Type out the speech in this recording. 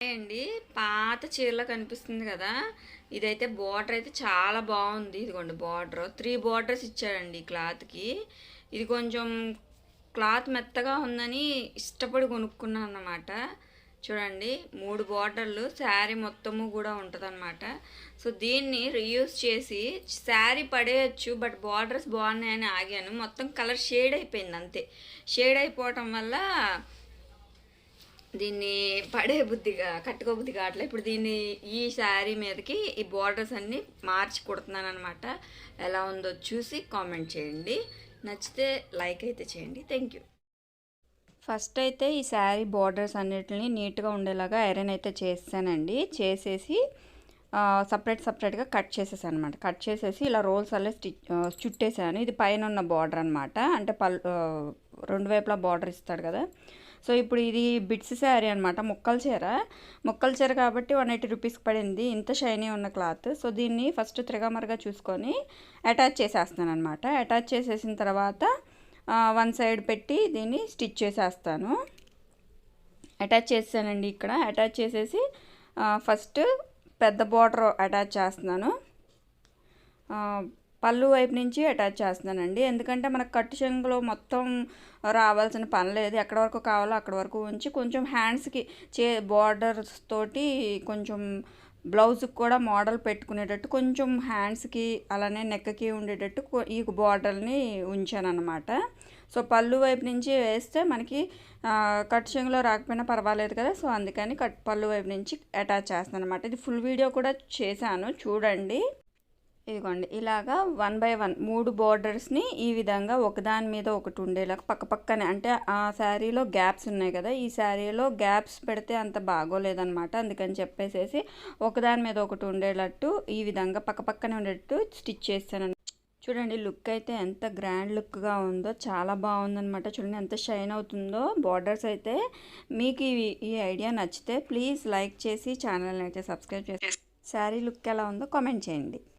అండి పాత చీరలా కనిపిస్తుంది కదా. ఇదైతే బార్డర్ అయితే చాలా బాగుంది. ఇదిగోండి బార్డర్ 3 బార్డర్స్ ఇచ్చాడండి ఈ క్లాత్కి. ఇది కొంచెం క్లాత్ మెత్తగా ఉందని ఇష్టపడి కొనుక్కున్నాను అన్నమాట. చూడండి 3 బార్డర్లు శారీ మొత్తము కూడా ఉంటుందన్నమాట. సో దీన్ని రీయూజ్ చేసి శారీ పడేయచ్చు, బట్ బార్డర్స్ బాగున్నాయని ఆగాను. మొత్తం కలర్ షేడ్ అయిపోయింది అంతే. షేడ్ అయిపోవటం వల్ల దీన్ని పడే కట్టుకోబుద్ధి కావట్లే. ఇప్పుడు దీన్ని ఈ శారీ మీదకి ఈ బార్డర్స్ అన్నీ మార్చి కుడుతున్నాను అనమాట. ఎలా ఉందో చూసి కామెంట్ చేయండి. నచ్చితే లైక్ అయితే చేయండి. Thank you. ఫస్ట్ అయితే ఈ శారీ బార్డర్స్ అన్నిటిని నీట్గా ఉండేలాగా ఐరన్ అయితే చేసానండి. చేసేసి సపరేట్గా కట్ చేసేసాను అనమాట. కట్ చేసేసి ఇలా రోల్స్ అల్లే చుట్టేసాను. ఇది పైన ఉన్న బార్డర్ అనమాట. అంటే రెండు వైపులా బార్డర్ ఇస్తాడు కదా. సో ఇప్పుడు ఇది బిట్స్ శారీ అనమాట. ముక్కల చీర కాబట్టి 180 రూపీస్కి పడింది. ఇంత షైనీ ఉన్న క్లాత్. సో దీన్ని ఫస్ట్ త్రిగమరగా చూసుకొని అటాచ్ చేసేస్తాను అనమాట. అటాచ్ చేసేసిన తర్వాత వన్ సైడ్ పెట్టి దీన్ని స్టిచ్ చేసేస్తాను. అటాచ్ చేసానండి. ఇక్కడ అటాచ్ చేసేసి ఫస్ట్ పెద్ద బార్డర్ అటాచ్ చేస్తున్నాను. పళ్ళు వైపు నుంచి అటాచ్ చేస్తున్నానండి. ఎందుకంటే మనకు కట్టు చెంగులో మొత్తం రావాల్సిన పని లేదు. ఎక్కడి వరకు కావాలో అక్కడ వరకు ఉంచి కొంచెం హ్యాండ్స్కి బార్డర్స్ తోటి కొంచెం బ్లౌజ్కి కూడా మోడల్ పెట్టుకునేటట్టు కొంచెం హ్యాండ్స్కి అలానే నెక్కి ఉండేటట్టు ఈ బార్డర్ని ఉంచాను అనమాట. సో పళ్ళు వైపు నుంచి వేస్తే మనకి కట్టు చెంగులో రాకపోయినా పర్వాలేదు కదా. సో అందుకని పళ్ళు వైపు నుంచి అటాచ్ చేస్తాను అనమాట. ఇది ఫుల్ వీడియో కూడా చేశాను, చూడండి. ఇదిగోండి ఇలాగా 1 బై 1 3 బార్డర్స్ని ఈ విధంగా ఒకదాని మీద ఒకటి ఉండేలాగా పక్కపక్కనే, అంటే ఆ శారీలో గ్యాప్స్ ఉన్నాయి కదా, ఈ శారీలో గ్యాప్స్ పెడితే అంత బాగోలేదన్నమాట. అందుకని చెప్పేసి ఒకదాని మీద ఒకటి ఉండేటట్టు ఈ విధంగా పక్కపక్కనే ఉండేటట్టు స్టిచ్ చేస్తాను. చూడండి లుక్ అయితే ఎంత గ్రాండ్ లుక్గా ఉందో, చాలా బాగుందనమాట. చూడండి ఎంత షైన్ అవుతుందో బార్డర్స్ అయితే. మీకు ఈ ఐడియా నచ్చితే ప్లీజ్ లైక్ చేసి ఛానల్ని అయితే సబ్స్క్రైబ్ చేసి శారీ లుక్ ఎలా ఉందో కామెంట్ చేయండి.